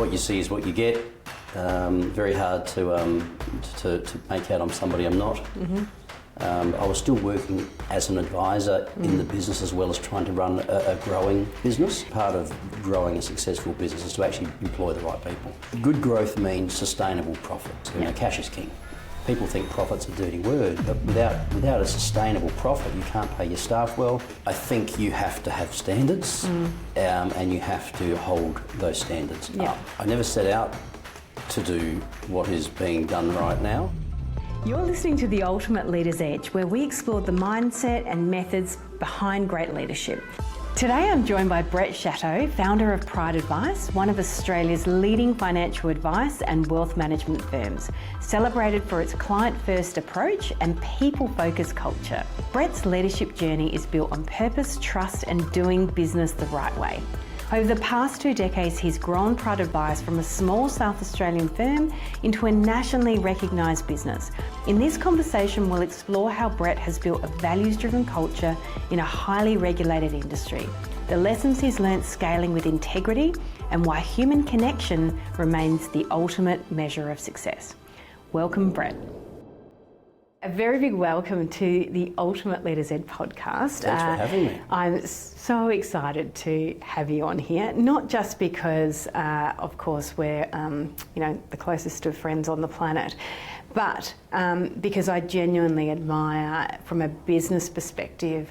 what you see is what you get. Very hard to make out I'm somebody I'm not. I was still working as an advisor in the business as well as trying to run a growing business. Part of growing a successful business is to actually employ the right people. Good growth means sustainable profits. You know, cash is king. People think profit's a dirty word, but without a sustainable profit, you can't pay your staff well. I think you have to have standards, and you have to hold those standards up. I never set out to do what is being done right now. You're listening to The Ultimate Leader's Edge, where we explore the mindset and methods behind great leadership. Today I'm joined by Brett Schatto, founder of Pride Advice, one of Australia's leading financial advice and wealth management firms, celebrated for its client-first approach and people-focused culture. Brett's leadership journey is built on purpose, trust and doing business the right way. Over the past 2 decades, he's grown Pride Advice from a small South Australian firm into a nationally recognised business. In this conversation, we'll explore how Brett has built a values-driven culture in a highly regulated industry, the lessons he's learnt scaling with integrity, and why human connection remains the ultimate measure of success. Welcome, Brett. A very big welcome to the Ultimate Leader's Ed podcast. Thanks for having me. I'm so excited to have you on here, not just because, of course, we're the closest of friends on the planet, but because I genuinely admire, from a business perspective,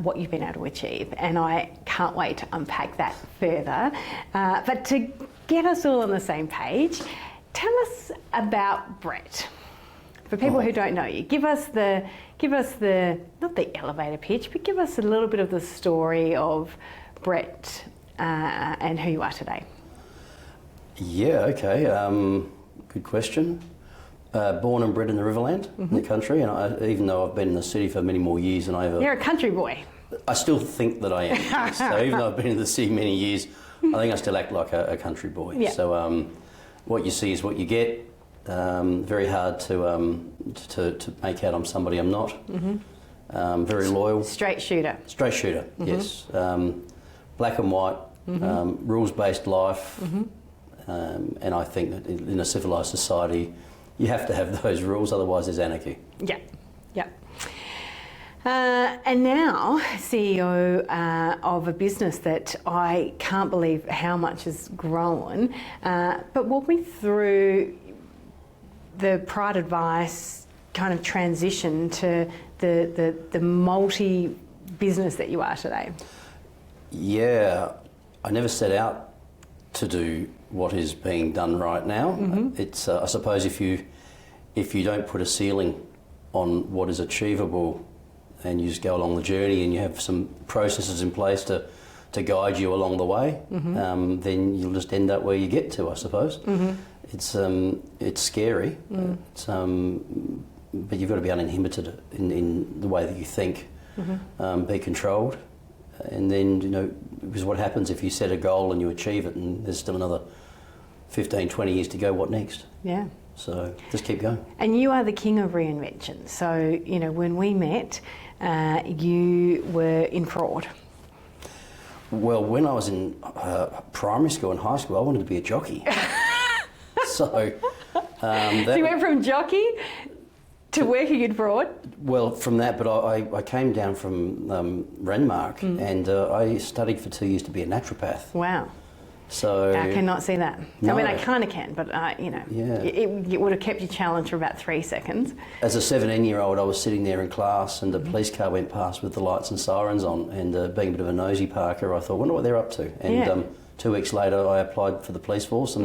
what you've been able to achieve, and I can't wait to unpack that further. But to get us all on the same page, tell us about Brett. For people who don't know you, give us the not the elevator pitch, but give us a little bit of the story of Brett and who you are today. Yeah, okay. Good question. Born and bred in the Riverland, in the country, and even though I've been in the city for many more years than I ever... You're a country boy. I still think that I am. So even though I've been in the city many years, I think I still act like a country boy. Yeah. So what you see is what you get. Very hard to make out I'm somebody I'm not. Very loyal. Straight shooter. Straight shooter, yes. Black and white, rules-based life. And I think that in a civilised society, you have to have those rules, otherwise there's anarchy. Yeah, yeah. And now, CEO of a business that I can't believe how much has grown. But walk me through the Pride Advice kind of transition to the multi-business that you are today. Yeah, I never set out to do what is being done right now. It's I suppose if you don't put a ceiling on what is achievable and you just go along the journey and you have some processes in place to guide you along the way, then you'll just end up where you get to, I suppose. It's scary, but you've got to be uninhibited in the way that you think, be controlled, and then, because what happens if you set a goal and you achieve it and there's still another 15, 20 years to go, what next? Yeah. So just keep going. And you are the king of reinvention. So, when we met, you were in fraud. Well, when I was in primary school and high school, I wanted to be a jockey. So you went from jockey to working in fraud? Well, from that, but I came down from Renmark and I studied for 2 years to be a naturopath. Wow. So I cannot see that. No. I mean, I kind of can, but it would have kept you challenged for about 3 seconds. As a 17-year-old, I was sitting there in class and a police car went past with the lights and sirens on, and being a bit of a nosy Parker, I thought, wonder what they're up to. And 2 weeks later, I applied for the police force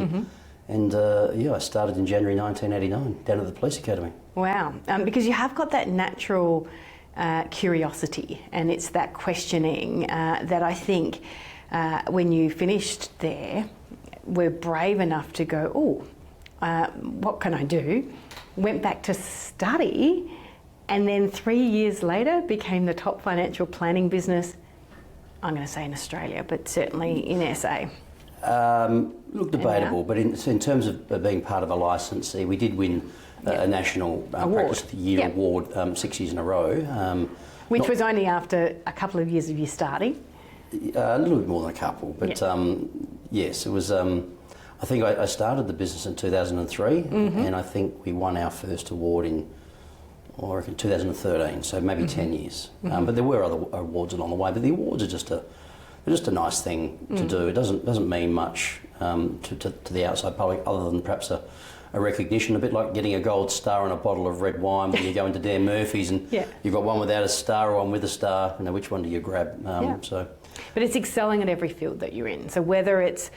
and I started in January 1989 down at the police academy. Wow, because you have got that natural curiosity, and it's that questioning that I think when you finished there, were brave enough to go, what can I do? Went back to study, and then 3 years later became the top financial planning business, I'm going to say in Australia, but certainly in SA. Look, debatable, but in terms of being part of a licensee, we did win a national Practice of the Year award 6 years in a row. Which was only after a couple of years of you starting? A little bit more than a couple, but yes, it was. I I think I started the business in 2003, and I think we won our first award in, I reckon, 2013. So maybe 10 years. But there were other awards along the way. But the awards are just a nice thing to do. It doesn't mean much to the outside public, other than perhaps a recognition, a bit like getting a gold star on a bottle of red wine when you go into Dan Murphy's and you've got one without a star or one with a star. You know, which one do you grab? But it's excelling at every field that you're in. So whether it's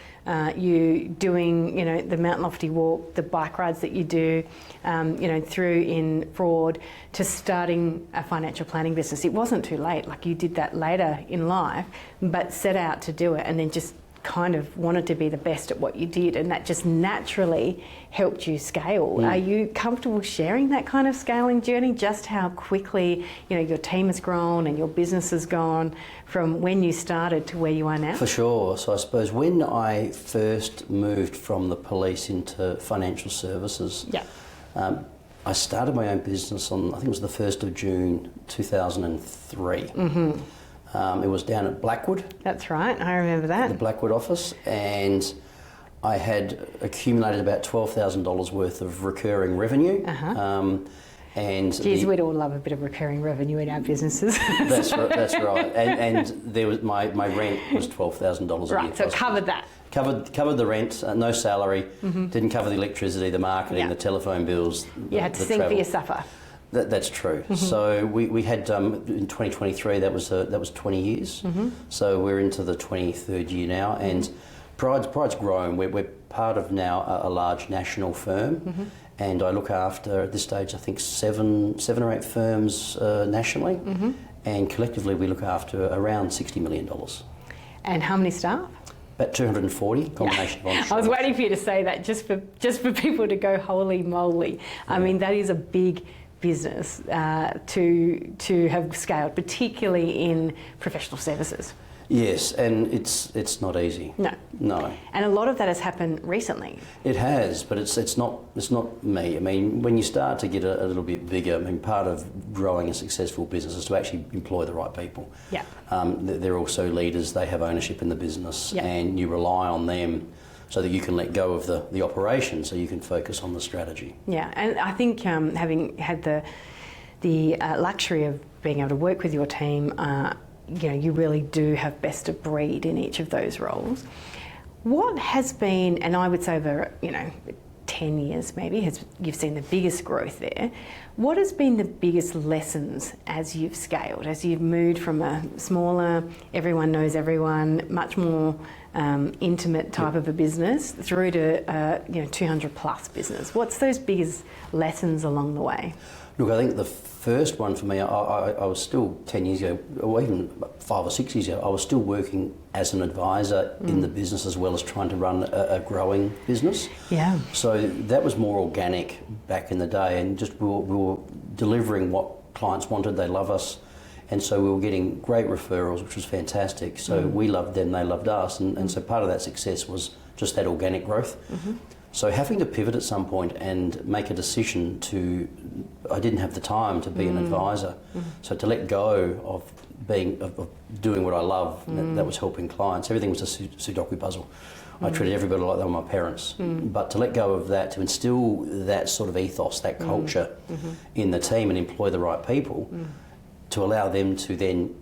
you doing, the Mount Lofty Walk, the bike rides that you do, through in fraud, to starting a financial planning business, it wasn't too late. Like, you did that later in life, but set out to do it, and then just kind of wanted to be the best at what you did, and that just naturally helped you scale. Are you comfortable sharing that kind of scaling journey, just how quickly your team has grown and your business has gone from when you started to where you are now? For sure. So I suppose when I first moved from the police into financial services, I started my own business on, I think it was the 1st of June 2003. It was down at Blackwood. That's right, I remember that. The Blackwood office, and I had accumulated about $12,000 worth of recurring revenue. Geez, we'd all love a bit of recurring revenue in our businesses. That's right. And there was my rent was $12,000 a year. Right, so it covered that. Covered the rent, no salary, didn't cover the electricity, the marketing, the telephone bills. You had to sing for your supper. That's true. So we had in 2023 that was 20 years. So we're into the 23rd year now, and Pride's grown. We're part of now a large national firm, and I look after at this stage I think seven or eight firms nationally, and collectively we look after around $60 million. And how many staff? About 240, combination of onshore. I was waiting for you to say that, just for people to go holy moly. I mean, that is a big business to have scaled, particularly in professional services. Yes, and it's not easy. No. And a lot of that has happened recently. It has, but it's not me. I mean, when you start to get a little bit bigger, I mean, part of growing a successful business is to actually employ the right people. They're also leaders. They have ownership in the business, and you rely on them so that you can let go of the operation, so you can focus on the strategy. Yeah, and I think having had the luxury of being able to work with your team, you really do have best of breed in each of those roles. What has been, and I would say over 10 years maybe, you've seen the biggest growth there. What has been the biggest lessons as you've scaled, as you've moved from a smaller, everyone knows everyone, much more intimate type of a business through to 200 plus business? What's those biggest lessons along the way? Look, I think the first one for me, I was still 10 years ago, or even 5 or 6 years ago, I was still working as an advisor in the business as well as trying to run a growing business. Yeah. So that was more organic back in the day, and just we were delivering what clients wanted. They love us, and so we were getting great referrals, which was fantastic. So we loved them, they loved us, and so part of that success was just that organic growth. So having to pivot at some point and make a decision I didn't have the time to be an advisor. So to let go of doing what I love, that was helping clients. Everything was a Sudoku puzzle. I treated everybody like they were my parents. But to let go of that, to instill that sort of ethos, that culture in the team and employ the right people, to allow them to then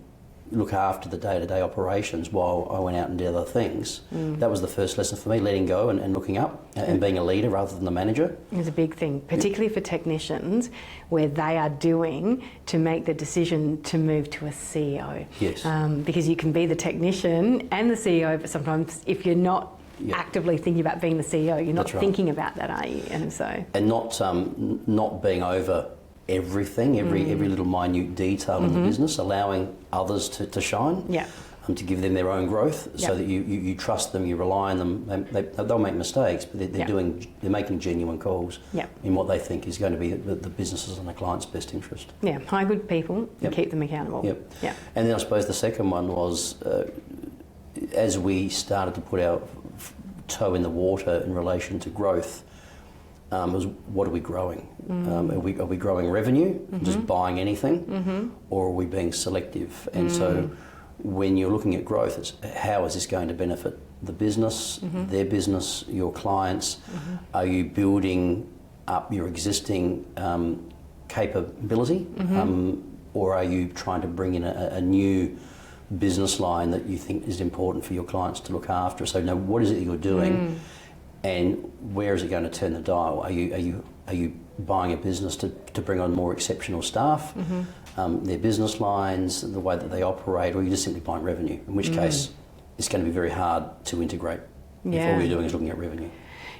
look after the day-to-day operations while I went out and did other things. That was the first lesson for me, letting go and looking up and being a leader rather than a manager. It's a big thing, particularly for technicians, where they are doing to make the decision to move to a CEO. Yes. Because you can be the technician and the CEO, but sometimes if you're not actively thinking about being the CEO, you're not thinking about that, are you? And not being over everything, every little minute detail in the business, allowing others to shine, to give them their own growth, so that you trust them, you rely on them. They'll make mistakes, but they're making genuine calls in what they think is going to be the business's and the client's best interest. Yeah, hire good people and keep them accountable. And then I suppose the second one was as we started to put our toe in the water in relation to growth. Was what are we growing? Are we growing revenue, just buying anything, or are we being selective? And so when you're looking at growth, it's how is this going to benefit the business, their business, your clients? Are you building up your existing capability, or are you trying to bring in a new business line that you think is important for your clients to look after? So, what is it you're doing, and where is it going to turn the dial? Are you buying a business to bring on more exceptional staff, their business lines, the way that they operate, or are you just simply buying revenue? In which case, it's going to be very hard to integrate if all you're doing is looking at revenue.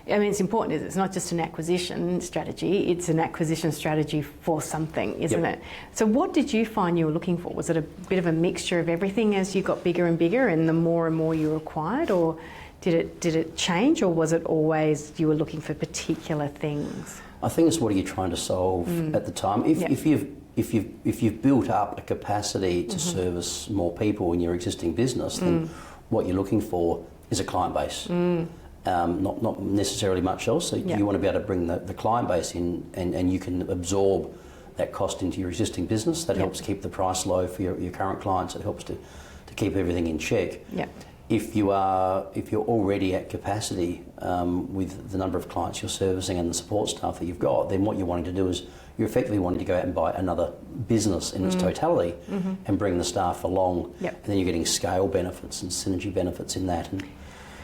I mean, it's important, is it's not just an acquisition strategy, it's an acquisition strategy for something, isn't it? So what did you find you were looking for? Was it a bit of a mixture of everything as you got bigger and bigger and the more and more you acquired, or did it change, or was it always you were looking for particular things? I think it's what are you trying to solve at the time. If you've built up a capacity to service more people in your existing business, then what you're looking for is a client base. Not necessarily much else. So you want to be able to bring the client base in, and you can absorb that cost into your existing business. That helps keep the price low for your current clients. It helps to keep everything in check. If you're already at capacity with the number of clients you're servicing and the support staff that you've got, then what you're wanting to do is you're effectively wanting to go out and buy another business in its totality and bring the staff along, and then you're getting scale benefits and synergy benefits in that.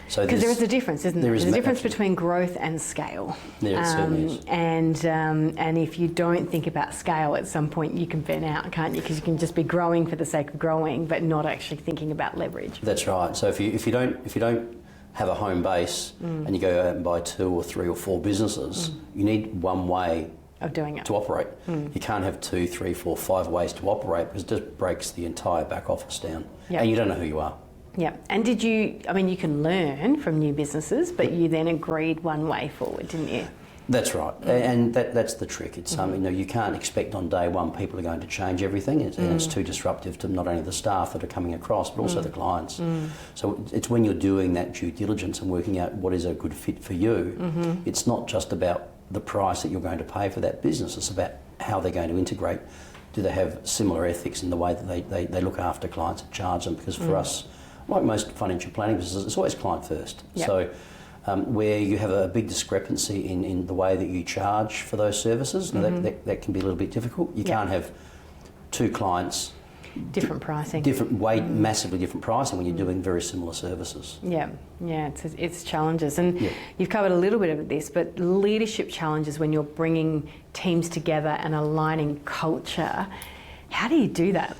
So because there is a difference, isn't there? There's a difference absolutely between growth and scale. There certainly is. And if you don't think about scale, at some point you can burn out, can't you? Because you can just be growing for the sake of growing, but not actually thinking about leverage. That's right. So if you don't have a home base and you go out and buy 2 or 3 or 4 businesses, you need one way of doing it to operate. You can't have 2, 3, 4, 5 ways to operate, because it just breaks the entire back office down, and you don't know who you are. Yeah, and did you, I mean, you can learn from new businesses, but you then agreed one way forward, didn't you? That's right, and that's the trick. It's you can't expect on day one people are going to change everything, and it's too disruptive to not only the staff that are coming across, but also the clients. So it's when you're doing that due diligence and working out what is a good fit for you, it's not just about the price that you're going to pay for that business, it's about how they're going to integrate. Do they have similar ethics in the way that they look after clients and charge them? Because for us, like most financial planning businesses, it's always client first. So where you have a big discrepancy in the way that you charge for those services, that can be a little bit difficult. You can't have 2 clients... Different pricing. Massively different pricing when you're doing very similar services. It's challenges. And you've covered a little bit of this, but leadership challenges when you're bringing teams together and aligning culture. How do you do that?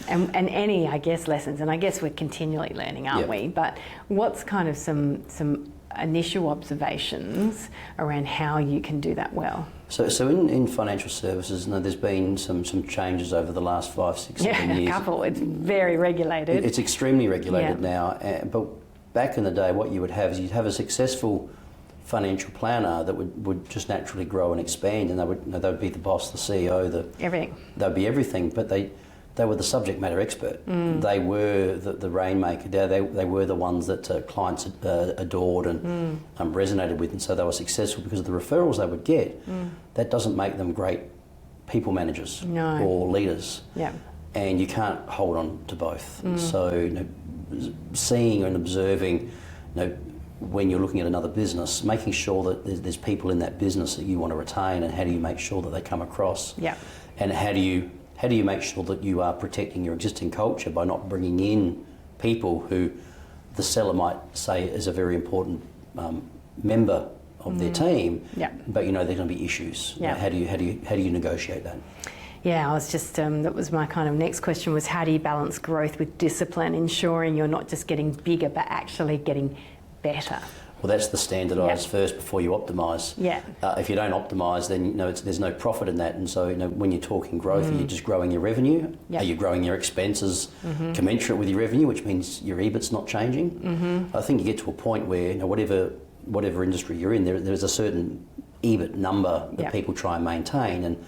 and any, I guess, lessons? And I guess we're continually learning, aren't we? But what's kind of some initial observations around how you can do that well? So in financial services, there's been some changes over the last 5, 6, 7 years. A couple. It's very regulated. It's extremely regulated now. But back in the day, what you would have is you'd have a successful financial planner that would just naturally grow and expand, and they would be the boss, the CEO, everything. They'd be everything, but they were the subject matter expert. They were the rainmaker. They were the ones that clients adored and resonated with, and so they were successful because of the referrals they would get. That doesn't make them great people managers or leaders. And you can't hold on to both. So seeing and observing, when you're looking at another business, making sure that there's people in that business that you want to retain, and how do you make sure that they come across? And how do you make sure that you are protecting your existing culture by not bringing in people who the seller might say is a very important member of their team, but there's going to be issues. How do you negotiate that? I was just, that was my kind of next question, was how do you balance growth with discipline, ensuring you're not just getting bigger but actually getting better? Well, that's the standardise first before you optimise. If you don't optimise, then there's no profit in that. And so when you're talking growth, are you just growing your revenue? Are you growing your expenses commensurate with your revenue, which means your EBIT's not changing? I think you get to a point where whatever industry you're in, there's a certain EBIT number that people try and maintain, and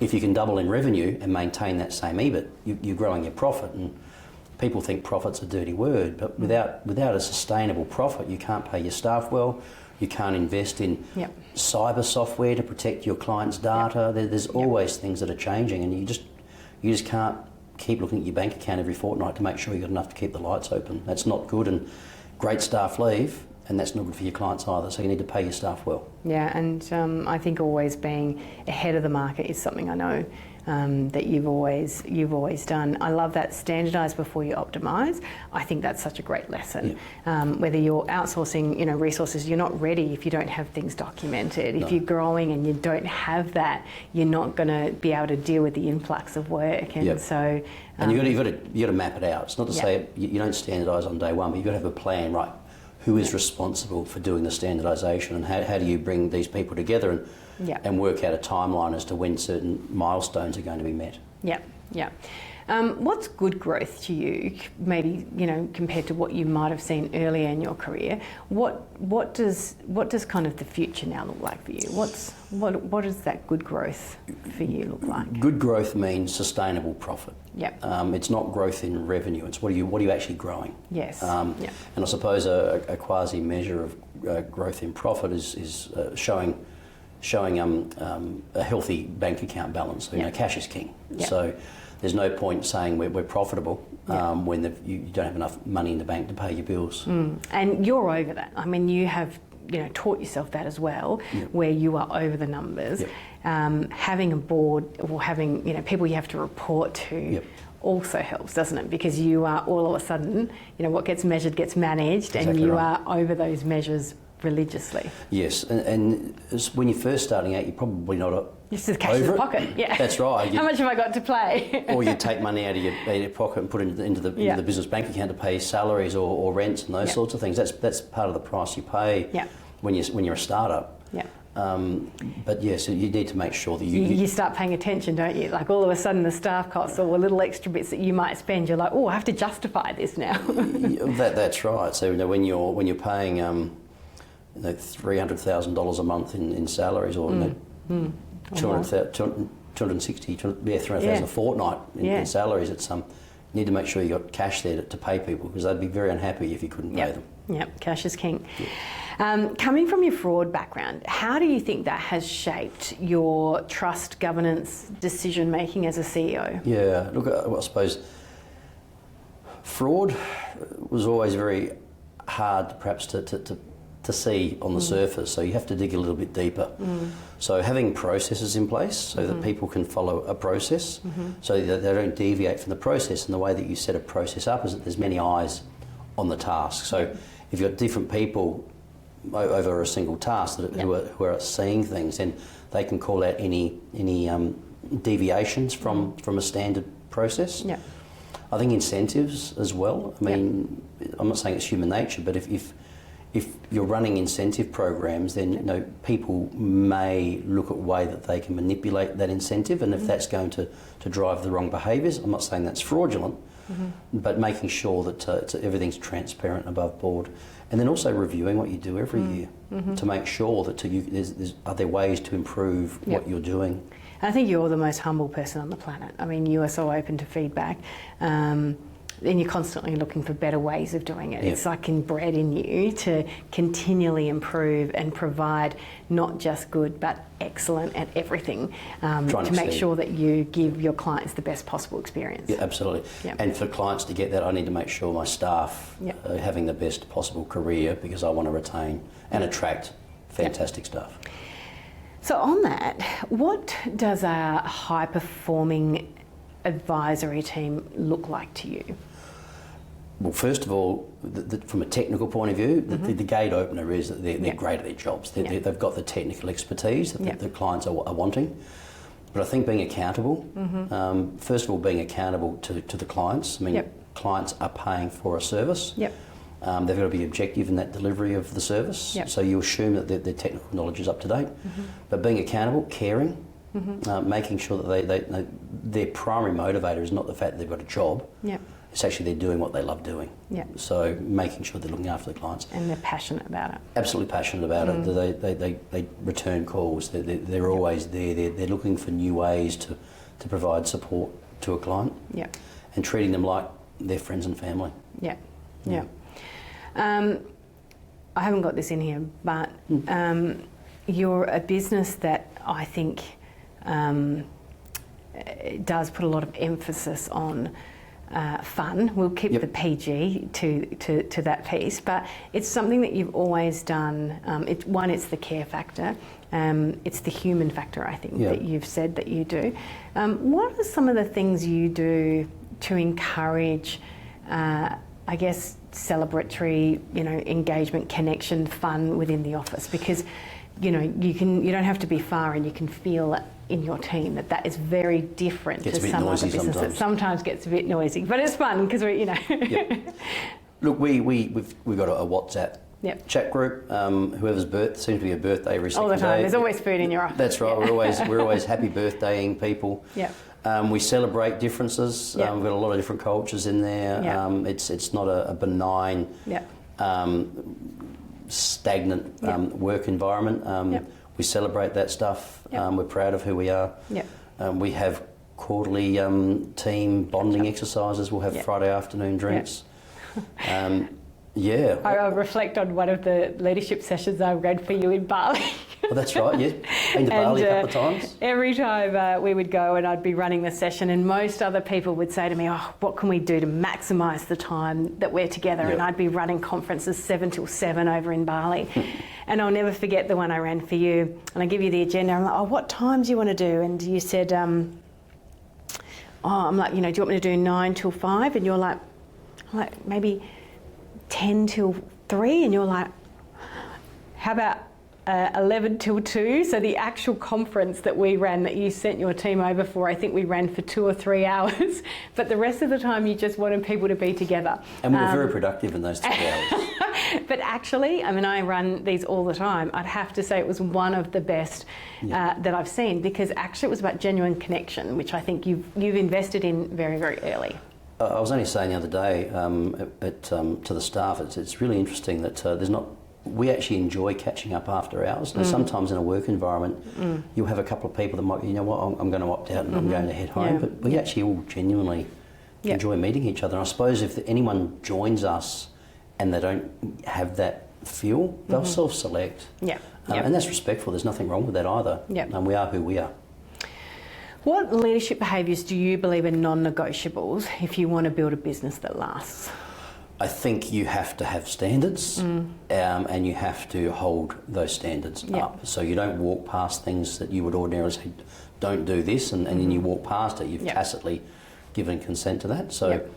if you can double in revenue and maintain that same EBIT, you're growing your profit. And people think profit's a dirty word, but without a sustainable profit, you can't pay your staff well, you can't invest in cyber software to protect your clients' data. There's always things that are changing, and you just can't keep looking at your bank account every fortnight to make sure you've got enough to keep the lights open. That's not good, and great staff leave, and that's not good for your clients either. So you need to pay your staff well. Yeah, and I think always being ahead of the market is something I know that you've always done. I love that standardise before you optimise. I think that's such a great lesson. Yeah. Whether you're outsourcing, resources, you're not ready if you don't have things documented. No. If you're growing and you don't have that, you're not going to be able to deal with the influx of work. And Yep. so, and you've got to map it out. It's not to Yep. say you don't standardise on day one, but you've got to have a plan, right? Who is responsible for doing the standardisation, and how do you bring these people together and work out a timeline as to when certain milestones are going to be met? Yeah, yeah. What's good growth to you? Maybe compared to what you might have seen earlier in your career. What does kind of the future now look like for you? What does that good growth for you look like? Good growth means sustainable profit. Yep. It's not growth in revenue. It's what are you actually growing? Yes. And I suppose a quasi measure of growth in profit is showing a healthy bank account balance. So, cash is king. Yep. So there's no point saying we're profitable when you don't have enough money in the bank to pay your bills. And you're over that. I mean, you have taught yourself that as well, where you are over the numbers. Having a board or having people you have to report to also helps, doesn't it? Because you are all of a sudden, what gets measured gets managed, Exactly and you right. are over those measures religiously. Yes, and when you're first starting out, you're probably not Just the cash in the pocket, yeah. That's right. How much have I got to play? Or you take money out of your pocket and put it into the business bank account to pay salaries or rents and those sorts of things. That's part of the price you pay when you're a startup. Yeah. But yes, you need to make sure that you start paying attention, don't you? Like all of a sudden the staff costs or little extra bits that you might spend, you're like, oh, I have to justify this now. That's right. So when you're paying $300,000 a month in salaries or $300,000 a fortnight in salaries, it's you need to make sure you got cash there to pay people, because they'd be very unhappy if you couldn't pay them. Yep, cash is king. Coming from your fraud background, how do you think that has shaped your trust, governance, decision making as a CEO? Yeah, look, I suppose fraud was always very hard perhaps to see on the surface, so you have to dig a little bit deeper. So having processes in place so that people can follow a process, so that they don't deviate from the process, and the way that you set a process up is that there's many eyes on the task. So if you've got different people over a single task who are seeing things, then they can call out any deviations from a standard process. I think incentives as well. I mean, I'm not saying it's human nature, but if you're running incentive programs, then people may look at a way that they can manipulate that incentive, and if that's going to drive the wrong behaviours, I'm not saying that's fraudulent, but making sure that everything's transparent above board, and then also reviewing what you do every year to make sure that are there ways to improve what you're doing. I think you're the most humble person on the planet. I mean, you are so open to feedback. And you're constantly looking for better ways of doing it. It's like inbred in you to continually improve and provide not just good but excellent at everything, to make sure that you give your clients the best possible experience. Yeah, absolutely. And for clients to get that, I need to make sure my staff are having the best possible career, because I want to retain and attract fantastic staff. So on that, what does a high-performing advisory team look like to you? Well, first of all, from a technical point of view, the gate opener is that they're great at their jobs. They've got the technical expertise that the clients are wanting. But I think being accountable, first of all, being accountable to the clients. I mean, clients are paying for a service. They've got to be objective in that delivery of the service. So you assume that their technical knowledge is up to date. But being accountable, caring, making sure that their primary motivator is not the fact that they've got a job. It's actually they're doing what they love doing. So making sure they're looking after the clients. And they're passionate about it. Absolutely passionate about it. They return calls. They're always there. They're looking for new ways to provide support to a client. And treating them like their friends and family. I haven't got this in here, but you're a business that I think does put a lot of emphasis on fun. We'll keep the PG to that piece, but it's something that you've always done. It's the care factor. It's the human factor, I think, that you've said that you do. What are some of the things you do to encourage, I guess, celebratory, engagement, connection, fun within the office? Because, you don't have to be far, and you can feel it in your team that is very different to some other businesses. Sometimes. Sometimes gets a bit noisy, but it's fun because Look, we've got a WhatsApp chat group. Whoever's seems to be a birthday every second all the time. day. There's always food in your office. That's right. We're always happy birthdaying people. Yeah. We celebrate differences. We've got a lot of different cultures in there. It's not a benign, stagnant work environment. We celebrate that stuff. We're proud of who we are. We have quarterly team bonding exercises. We'll have Friday afternoon drinks. I reflect on one of the leadership sessions I ran for you in Bali. Well, that's right, yes. Been to Bali a couple of times. Every time we would go and I'd be running the session, and most other people would say to me, what can we do to maximise the time that we're together? And I'd be running conferences 7 till 7 over in Bali. And I'll never forget the one I ran for you. And I give you the agenda. I'm like, what times do you want to do? And you said, I'm like, do you want me to do 9 till 5? And you're like, maybe 10 till 3, and you're like, how about 11 till 2? So the actual conference that we ran, that you sent your team over for, I think we ran for 2 or 3 hours, but the rest of the time you just wanted people to be together. And we were very productive in those 3 hours. But actually, I run these all the time. I'd have to say it was one of the best that I've seen, because actually it was about genuine connection, which I think you've invested in very, very early. I was only saying the other day to the staff, it's really interesting that we actually enjoy catching up after hours. Now, sometimes in a work environment, you'll have a couple of people that might, I'm going to opt out and I'm going to head home, but we actually all genuinely enjoy meeting each other. And I suppose if anyone joins us and they don't have that feel, they'll self-select. And that's respectful. There's nothing wrong with that either. And we are who we are. What leadership behaviours do you believe are non-negotiables if you want to build a business that lasts? I think you have to have standards, and you have to hold those standards up. So you don't walk past things that you would ordinarily say, don't do this, and then you walk past it. You've tacitly given consent to that. So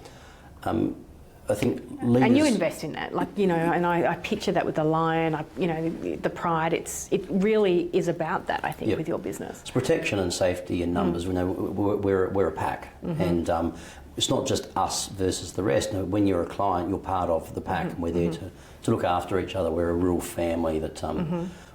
I think leaders... And you invest in that, and I picture that with the lion, the pride. It really is about that, I think, with your business. It's protection and safety in numbers. We're a pack, and it's not just us versus the rest. No, when you're a client, you're part of the pack, and we're there to look after each other. We're a real family that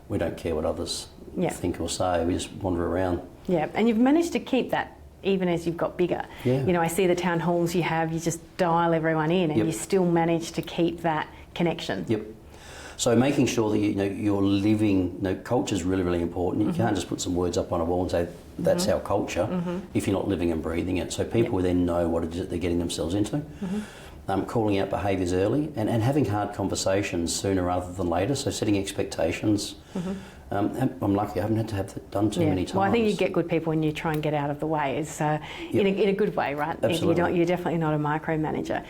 we don't care what others think or say. We just wander around. Yeah, and you've managed to keep that even as you've got bigger. I see the town halls you have, you just dial everyone in, and you still manage to keep that connection. So making sure that you're living, culture is really, really important. You can't just put some words up on a wall and say, that's our culture, if you're not living and breathing it. So people will then know what it is that they're getting themselves into. Calling out behaviours early and having hard conversations sooner rather than later. So setting expectations. I'm lucky I haven't had to have that done too many times. Well, I think you get good people when you try and get out of the way, in a good way, right? Absolutely. You're definitely not a micromanager.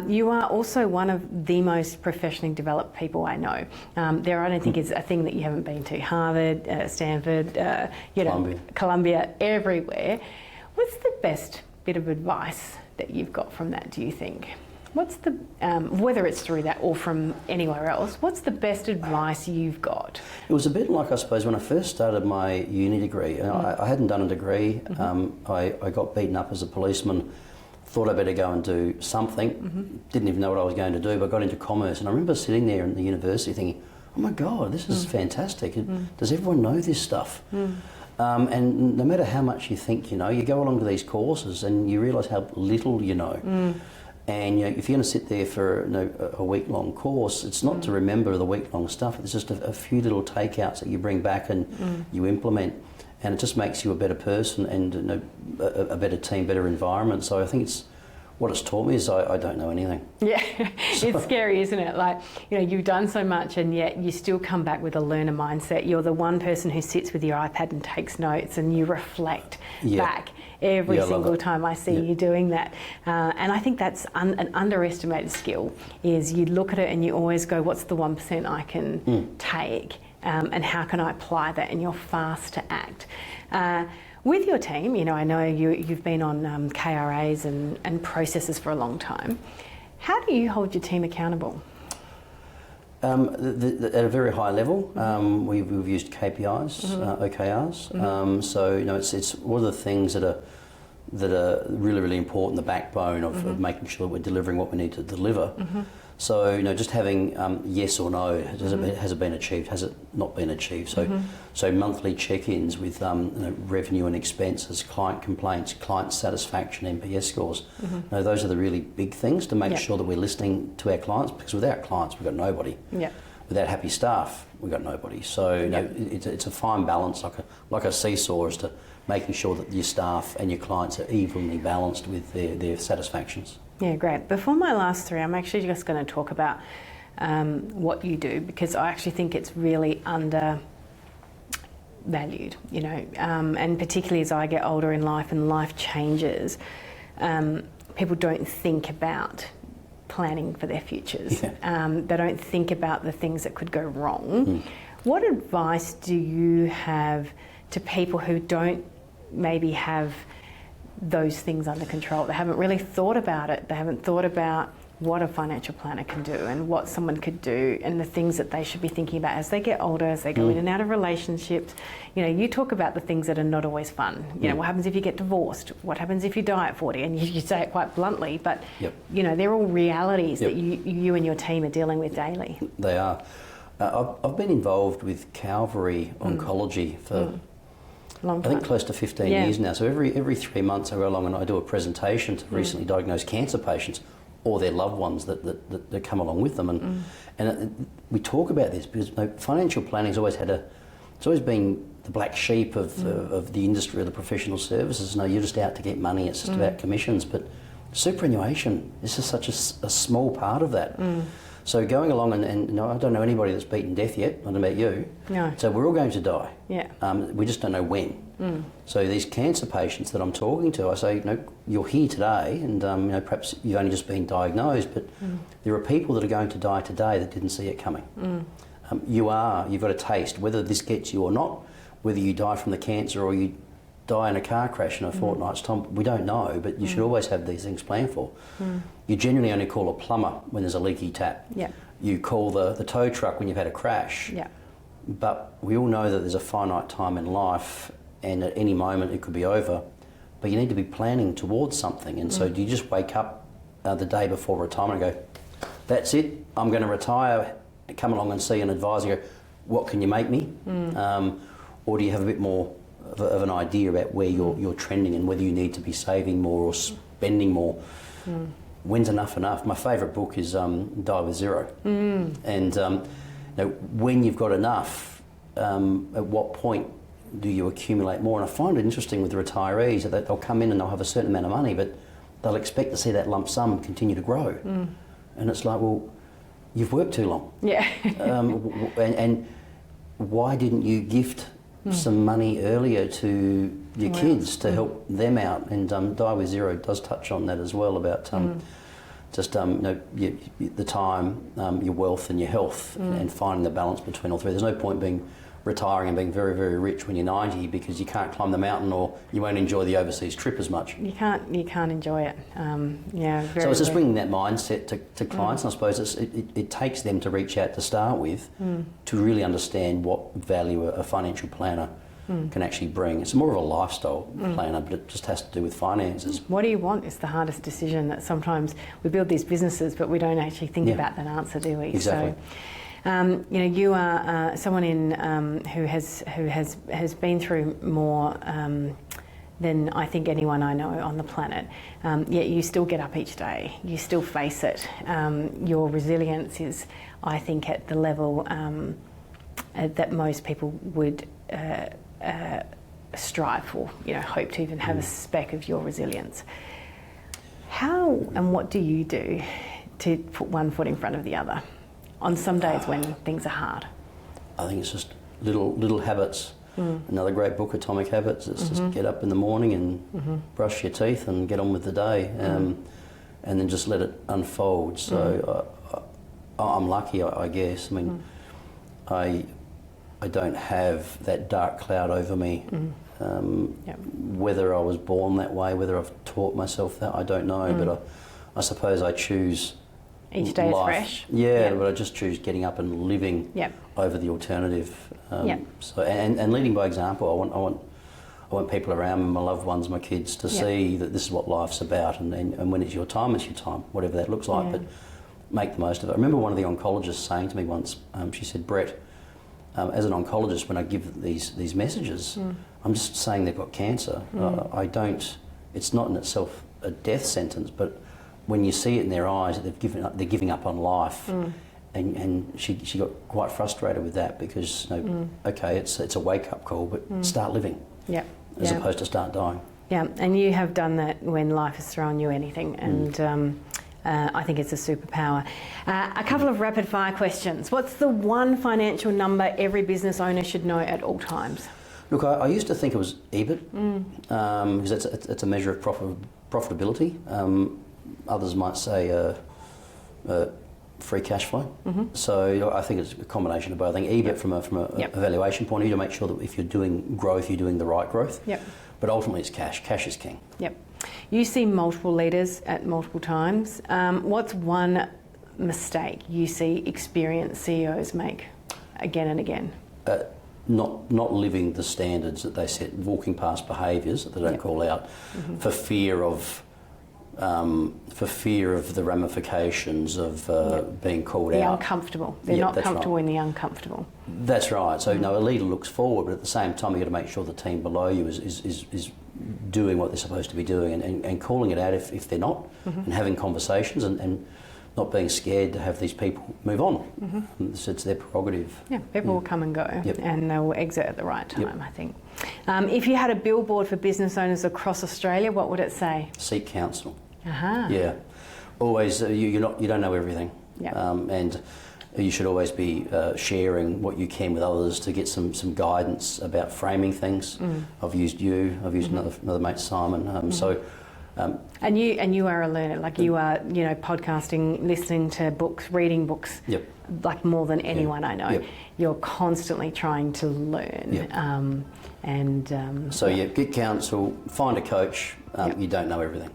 You are also one of the most professionally developed people I know. I don't think is a thing that you haven't been to. Harvard, Stanford, Columbia, everywhere. What's the best bit of advice that you've got from that, do you think? What's the, whether it's through that or from anywhere else, what's the best advice you've got? It was a bit like, I suppose, when I first started my uni degree. I hadn't done a degree. I got beaten up as a policeman, thought I better go and do something. Didn't even know what I was going to do, but got into commerce. And I remember sitting there in the university thinking, oh my God, this is fantastic. Does everyone know this stuff? And no matter how much you think you know, you go along to these courses and you realise how little you know. And if you're going to sit there for a week-long course, it's not to remember the week-long stuff. It's just a few little takeouts that you bring back and you implement, and it just makes you a better person and a better team, better environment. So I think what it's taught me is I don't know anything. Yeah, it's scary, isn't it? Like, you've done so much and yet you still come back with a learner mindset. You're the one person who sits with your iPad and takes notes and you reflect back. every Yeah, I love single it. time I see Yeah. you doing that. And I think that's an underestimated skill, is you look at it and you always go, what's the 1% I can take? And how can I apply that? And you're fast to act. With your team, you know, I know you've been on KRAs and processes for a long time. How do you hold your team accountable? At a very high level, we've used KPIs, OKRs. So you know, it's one of the things that are really, really important, the backbone of making sure that we're delivering what we need to deliver. So you know, just having yes or no, has it been achieved? Has it not been achieved? So monthly check-ins with you know, revenue and expenses, client complaints, client satisfaction, NPS scores. You know, those are the really big things to make sure that we're listening to our clients, because without clients we've got nobody. Without happy staff we've got nobody. So you know, it's a fine balance, like a seesaw, as to making sure that your staff and your clients are evenly balanced with their satisfactions. Yeah, great. Before my last three, I'm actually just going to talk about what you do, because I actually think it's really undervalued, you know, and particularly as I get older in life and life changes, people don't think about planning for their futures. They don't think about the things that could go wrong. What advice do you have to people who don't maybe have those things under control? They haven't really thought about it. They haven't thought about what a financial planner can do and what someone could do, and the things that they should be thinking about as they get older, as they go in and out of relationships. You know, you talk about the things that are not always fun. You know, what happens if you get divorced? What happens if you die at 40? And you say it quite bluntly, but you know, they're all realities that you and your team are dealing with daily. They are. I've been involved with Calvary Oncology for Long I think time. close to 15 years now. So every 3 months I go along and I do a presentation to recently diagnosed cancer patients or their loved ones that come along with them. And we talk about this because financial planning's always it's always been the black sheep of the industry or the professional services. No, you're just out to get money, it's just about commissions. But superannuation is just such a small part of that. So going along and you know, I don't know anybody that's beaten death yet. I don't know about you. No. So we're all going to die. Yeah. We just don't know when. So these cancer patients that I'm talking to, I say, you know, you're here today, and you know, perhaps you've only just been diagnosed, but there are people that are going to die today that didn't see it coming. You've got a taste, whether this gets you or not, whether you die from the cancer or you die in a car crash in a fortnight's time, we don't know, but you should always have these things planned for. You generally only call a plumber when there's a leaky tap. You call the tow truck when you've had a crash. But we all know that there's a finite time in life, and at any moment it could be over, but you need to be planning towards something. And so do you just wake up the day before retirement and go, that's it, I'm going to retire, come along and see an advisor and go, what can you make me? Or do you have a bit more of an idea about where you're trending and whether you need to be saving more or spending more? When's enough enough? My favourite book is Die with Zero. And you know, when you've got enough, at what point do you accumulate more? And I find it interesting with the retirees that they'll come in and they'll have a certain amount of money, but they'll expect to see that lump sum continue to grow. And it's like, well, you've worked too long. And why didn't you gift some money earlier to your kids to help them out? And Die with Zero does touch on that as well, about just you know, the time, your wealth and your health, and finding the balance between all three. There's no point being retiring and being very, very rich when you're 90 because you can't climb the mountain or you won't enjoy the overseas trip as much. You can't enjoy it. So it's just bringing that mindset to clients, and I suppose it takes them to reach out to start with to really understand what value a financial planner can actually bring. It's more of a lifestyle planner, but it just has to do with finances. What do you want is the hardest decision. That sometimes we build these businesses, but we don't actually think about that answer, do we? Exactly. So, you know, you are someone who has been through more than I think anyone I know on the planet. Yet you still get up each day. You still face it. Your resilience is, I think, at the level that most people would strive for. You know, hope to even have a speck of your resilience. How and what do you do to put one foot in front of the other on some days when things are hard? I think it's just little habits. Another great book, Atomic Habits. It's just get up in the morning and brush your teeth and get on with the day, and then just let it unfold. So I'm lucky, I guess. I mean, I don't have that dark cloud over me. Whether I was born that way, whether I've taught myself that, I don't know. But I suppose I choose each day life. Is fresh. Yeah, but I just choose getting up and living over the alternative. So and leading by example. I want people around me, my loved ones, my kids, to see that this is what life's about, and when it's your time, whatever that looks like. But make the most of it. I remember one of the oncologists saying to me once, she said, Brett, as an oncologist, when I give these messages, I'm just saying they've got cancer. I don't. It's not in itself a death sentence, but when you see it in their eyes, that they're giving up on life. And she got quite frustrated with that because, okay, it's a wake-up call, but start living as opposed to start dying. Yeah, and you have done that when life has thrown you anything, and I think it's a superpower. A couple of rapid-fire questions. What's the one financial number every business owner should know at all times? Look, I used to think it was EBIT, because it's a measure of profitability. Others might say free cash flow. So I think it's a combination of both. I think EBIT from a evaluation point of view to make sure that if you're doing growth, you're doing the right growth. But ultimately, it's cash. Cash is king. You see multiple leaders at multiple times. What's one mistake you see experienced CEOs make again and again? Not living the standards that they set, walking past behaviours that they don't call out for fear of the ramifications of being called out. The uncomfortable. They're not comfortable in the uncomfortable. That's right. So a leader looks forward, but at the same time, you've got to make sure the team below you is doing what they're supposed to be doing and calling it out if they're not, and having conversations and not being scared to have these people move on. It's their prerogative. People will come and go, and they will exit at the right time, I think. If you had a billboard for business owners across Australia, what would it say? Seek counsel. Yeah, always. You don't know everything, and you should always be sharing what you can with others to get some guidance about framing things. I've used you. I've used another mate, Simon. And you are a learner. Like you are, podcasting, listening to books, reading books. Like more than anyone I know. You're constantly trying to learn. Get counsel. Find a coach. You don't know everything.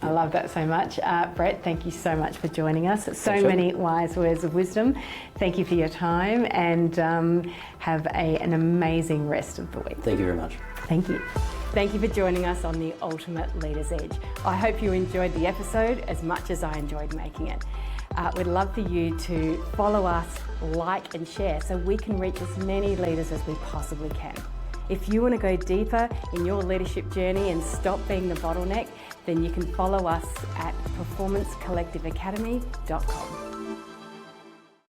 I love that so much. Brett, thank you so much for joining us. Thanks, many wise words of wisdom. Thank you for your time, and have an amazing rest of the week. Thank you very much. Thank you. Thank you for joining us on the Ultimate Leader's Edge. I hope you enjoyed the episode as much as I enjoyed making it. We'd love for you to follow us, like and share so we can reach as many leaders as we possibly can. If you want to go deeper in your leadership journey and stop being the bottleneck, then you can follow us at performancecollectiveacademy.com.